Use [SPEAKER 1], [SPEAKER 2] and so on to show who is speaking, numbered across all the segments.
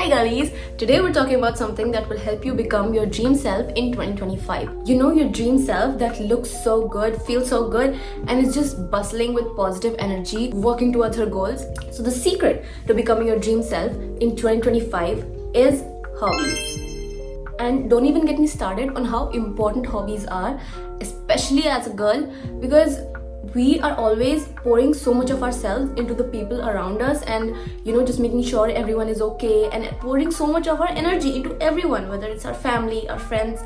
[SPEAKER 1] girlies! Today we're talking about something that will help you become your dream self in 2025. You know, your dream self that looks so good, feels so good, and is just bustling with positive energy, working towards her goals. So the secret to becoming your dream self in 2025 is hobbies. And don't even get me started on how important hobbies are, especially as a girl, because we are always pouring so much of ourselves into the people around us, and just making sure everyone is okay, and pouring so much of our energy into everyone, whether it's our family, our friends,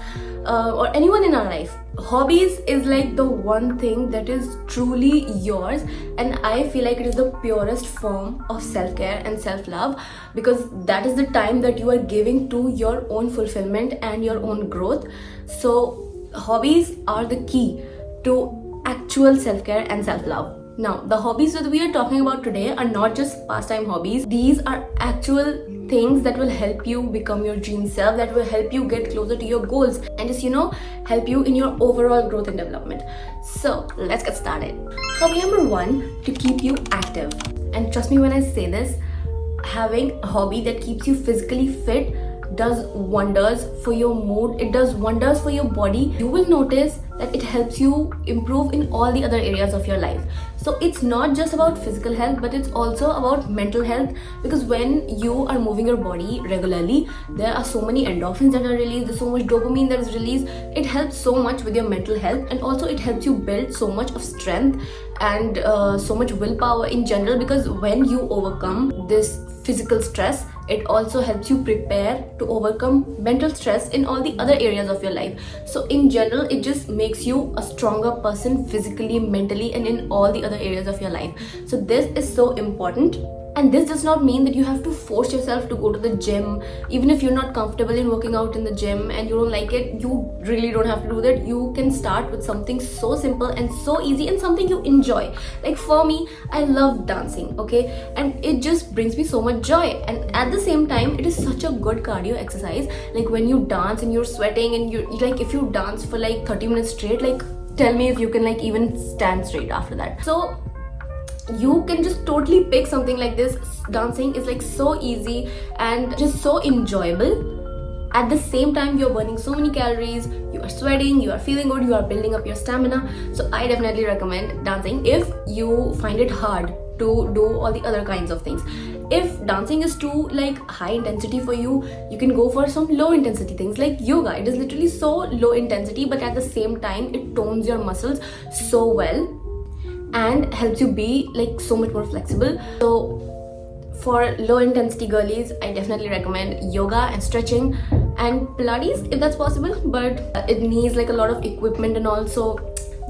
[SPEAKER 1] or anyone in our life. Hobbies is like the one thing that is truly yours, and I feel like it is the purest form of self-care and self-love, because that is the time that you are giving to your own fulfillment and your own growth. So hobbies are the key to actual self-care and self-love. Now, the hobbies that we are talking about today are not just pastime hobbies. These are actual things that will help you become your dream self, that will help you get closer to your goals, and just help you in your overall growth and development. So let's get started. Hobby number one, to keep you active. And trust me when I say this, having a hobby that keeps you physically fit does wonders for your mood. It does wonders for your body. You will notice that it helps you improve in all the other areas of your life. So it's not just about physical health, but it's also about mental health, because when you are moving your body regularly, there are so many endorphins that are released, there's so much dopamine that is released. It helps so much with your mental health, and also it helps you build so much of strength and so much willpower in general, because when you overcome this physical stress, it also helps you prepare to overcome mental stress in all the other areas of your life. So in general, it just makes you a stronger person physically, mentally, and in all the other areas of your life. So this is so important. And this does not mean that you have to force yourself to go to the gym. Even if you're not comfortable in working out in the gym and you don't like it, you really don't have to do that. You can start with something so simple and so easy, and something you enjoy. Like for me, I love dancing, okay? And it just brings me so much joy. And at the same time, it is such a good cardio exercise. Like when you dance and you're sweating, and you're like, if you dance for like 30 minutes straight, like tell me if you can like even stand straight after that. So you can just totally pick something like this. Dancing is like so easy and just so enjoyable. At the same time, you're burning so many calories, you are sweating, you are feeling good, you are building up your stamina. So I definitely recommend dancing if you find it hard to do all the other kinds of things. If dancing is too like high intensity for you, you can go for some low intensity things like yoga. It is literally so low intensity, but at the same time, it tones your muscles so well and helps you be like so much more flexible. So for low intensity girlies, I definitely recommend yoga and stretching and Pilates if that's possible, but it needs like a lot of equipment, and also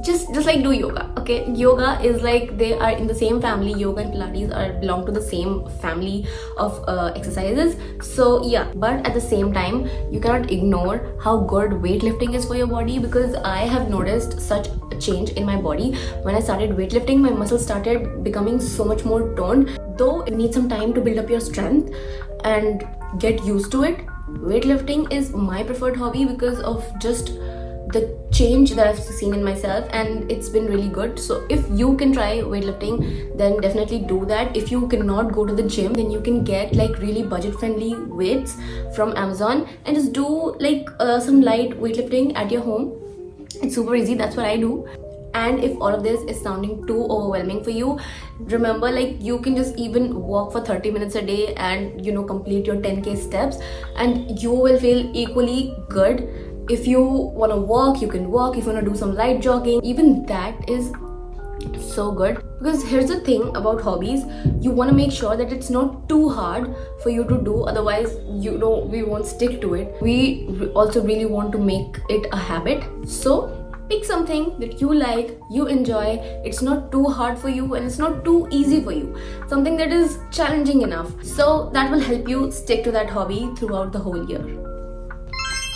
[SPEAKER 1] just like do yoga, okay? Yoga is like, they are in the same family. Yoga and Pilates belong to the same family of exercises. So yeah, but at the same time, you cannot ignore how good weightlifting is for your body, because I have noticed such a change in my body. When I started weightlifting, my muscles started becoming so much more toned. Though you need some time to build up your strength and get used to it, weightlifting is my preferred hobby because of just the change that I've seen in myself, and it's been really good. So if you can try weightlifting, then definitely do that. If you cannot go to the gym, then you can get like really budget friendly weights from Amazon and just do like some light weightlifting at your home. It's super easy. That's what I do. And if all of this is sounding too overwhelming for you, remember, like, you can just even walk for 30 minutes a day and complete your 10k steps, and you will feel equally good. If you want to walk, you can walk. If you want to do some light jogging, even that is so good. Because here's the thing about hobbies, you want to make sure that it's not too hard for you to do, otherwise we won't stick to it. We also really want to make it a habit. So pick something that you like, you enjoy. It's not too hard for you and it's not too easy for you. Something that is challenging enough. So that will help you stick to that hobby throughout the whole year.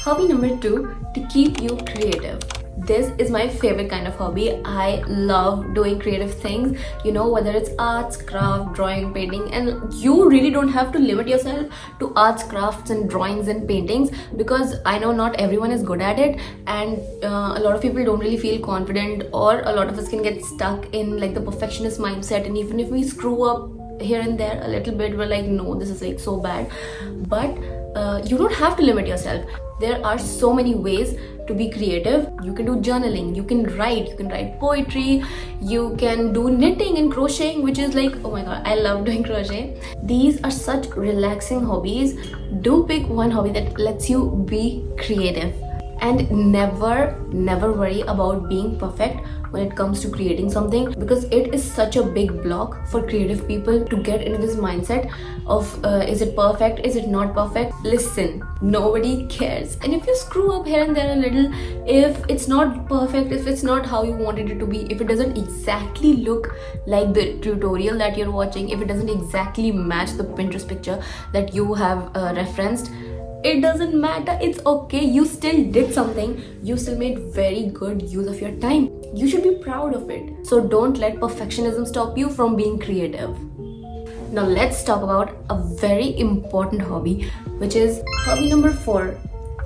[SPEAKER 1] Hobby number two, to keep you creative. This is my favorite kind of hobby. I love doing creative things, whether it's arts, craft, drawing, painting. And you really don't have to limit yourself to arts, crafts and drawings and paintings, because I know not everyone is good at it, and a lot of people don't really feel confident, or a lot of us can get stuck in like the perfectionist mindset, and even if we screw up here and there a little bit, we're like, no, this is like so bad. But you don't have to limit yourself. There are so many ways to be creative. You can do journaling, you can write poetry, you can do knitting and crocheting, which is like, oh my god, I love doing crochet. These are such relaxing hobbies. Do pick one hobby that lets you be creative, and never worry about being perfect when it comes to creating something, because it is such a big block for creative people to get into this mindset of is it perfect, is it not perfect. Listen, nobody cares, and if you screw up here and there a little, if it's not perfect, if it's not how you wanted it to be, if it doesn't exactly look like the tutorial that you're watching, if it doesn't exactly match the Pinterest picture that you have referenced, it doesn't matter. It's okay. You still did something. You still made very good use of your time. You should be proud of it. So don't let perfectionism stop you from being creative. Now let's talk about a very important hobby, which is hobby number 4,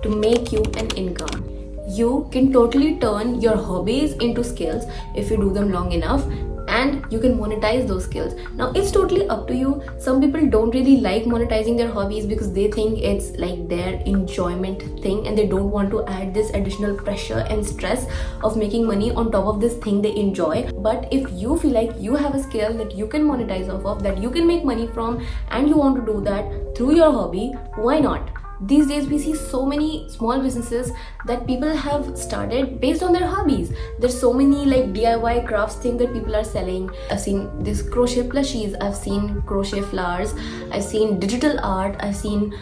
[SPEAKER 1] to make you an income. You can totally turn your hobbies into skills if you do them long enough, and you can monetize those skills. Now it's totally up to you. Some people don't really like monetizing their hobbies because they think it's like their enjoyment thing, and they don't want to add this additional pressure and stress of making money on top of this thing they enjoy. But if you feel like you have a skill that you can monetize off of, that you can make money from, and you want to do that through your hobby, why not? These days we see so many small businesses that people have started based on their hobbies. There's so many like DIY crafts things that people are selling. I've seen this crochet plushies, I've seen crochet flowers, I've seen digital art, I've seen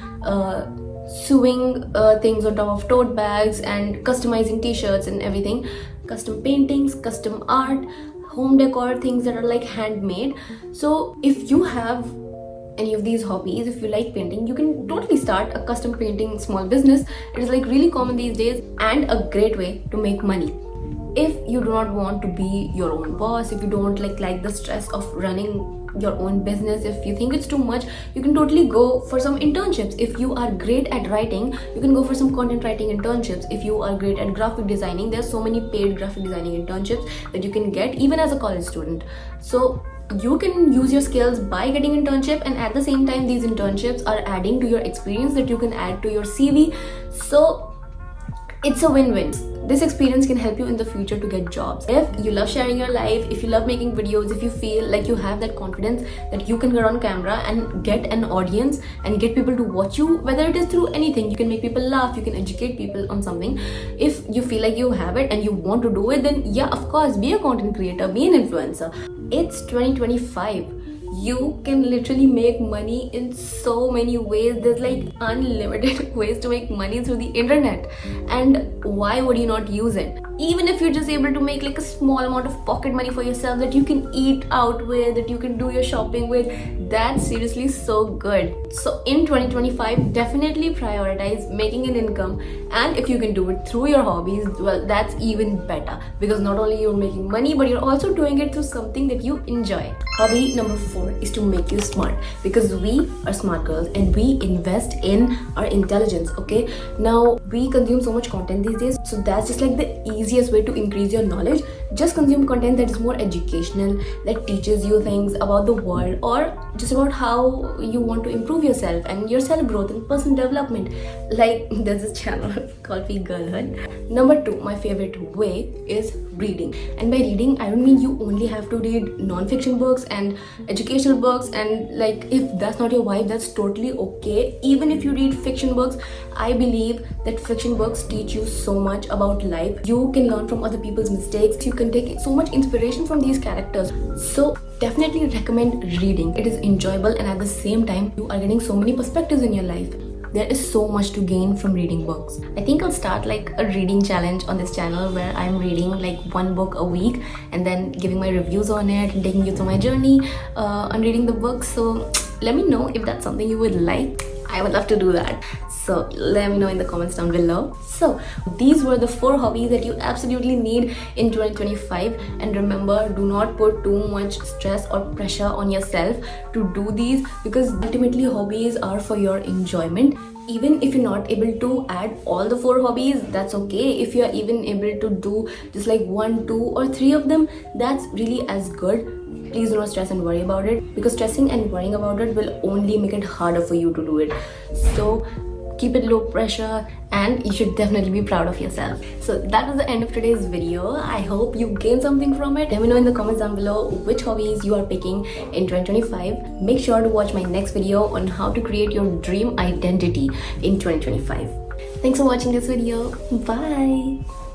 [SPEAKER 1] sewing things on top of tote bags, and customizing t-shirts and everything, custom paintings, custom art, home decor things that are like handmade. So if you have any of these hobbies, if you like painting, you can totally start a custom painting small business. It is like really common these days and a great way to make money. If you do not want to be your own boss, if you don't like the stress of running your own business, if you think it's too much, you can totally go for some internships. If you are great at writing, you can go for some content writing internships. If you are great at graphic designing, there's so many paid graphic designing internships that you can get even as a college student. So you can use your skills by getting internship, and at the same time these internships are adding to your experience that you can add to your CV. So it's a win-win. This experience can help you in the future to get jobs. If you love sharing your life, if you love making videos, if you feel like you have that confidence that you can get on camera and get an audience and get people to watch you, whether it is through anything, you can make people laugh, you can educate people on something. If you feel like you have it and you want to do it, then yeah, of course, be a content creator, be an influencer. It's 2025. You can literally make money in so many ways. There's like unlimited ways to make money through the internet, and why would you not use it? Even if you're just able to make like a small amount of pocket money for yourself that you can eat out with, that you can do your shopping with, that's seriously so good. So in 2025, definitely prioritize making an income, and if you can do it through your hobbies, well, that's even better, because not only you're making money, but you're also doing it through something that you enjoy. Hobby number 4 is to make you smart, because we are smart girls and we invest in our intelligence. Okay, now we consume so much content these days, so that's just like the easiest way to increase your knowledge. Just consume content that is more educational, that teaches you things about the world, or just about how you want to improve yourself and your self growth and personal development. Like there's this channel called Peak Girlhood. Number 2, my favorite way is reading. And by reading, I don't mean you only have to read non-fiction books and educational books, and like if that's not your vibe, that's totally okay. Even if you read fiction books, I believe that fiction books teach you so much about life. You can learn from other people's mistakes, you can take so much inspiration from these characters. So definitely recommend reading. It is enjoyable, and at the same time you are getting so many perspectives in your life. There is so much to gain from reading books. I think I'll start like a reading challenge on this channel where I'm reading like one book a week and then giving my reviews on it and taking you through my journey on reading the book. So let me know if that's something you would like. I would love to do that. So let me know in the comments down below. So these were the 4 hobbies that you absolutely need in 2025. And remember, do not put too much stress or pressure on yourself to do these, because ultimately hobbies are for your enjoyment. Even if you're not able to add all the 4 hobbies, that's okay. If you're even able to do just like 1, 2 or 3 of them, that's really as good. please do not stress and worry about it, because stressing and worrying about it will only make it harder for you to do it. So keep it low pressure, and you should definitely be proud of yourself. So that was the end of today's video. I hope you gained something from it. Let me know in the comments down below which hobbies you are picking in 2025. Make sure to watch my next video on how to create your dream identity in 2025. Thanks for watching this video. Bye.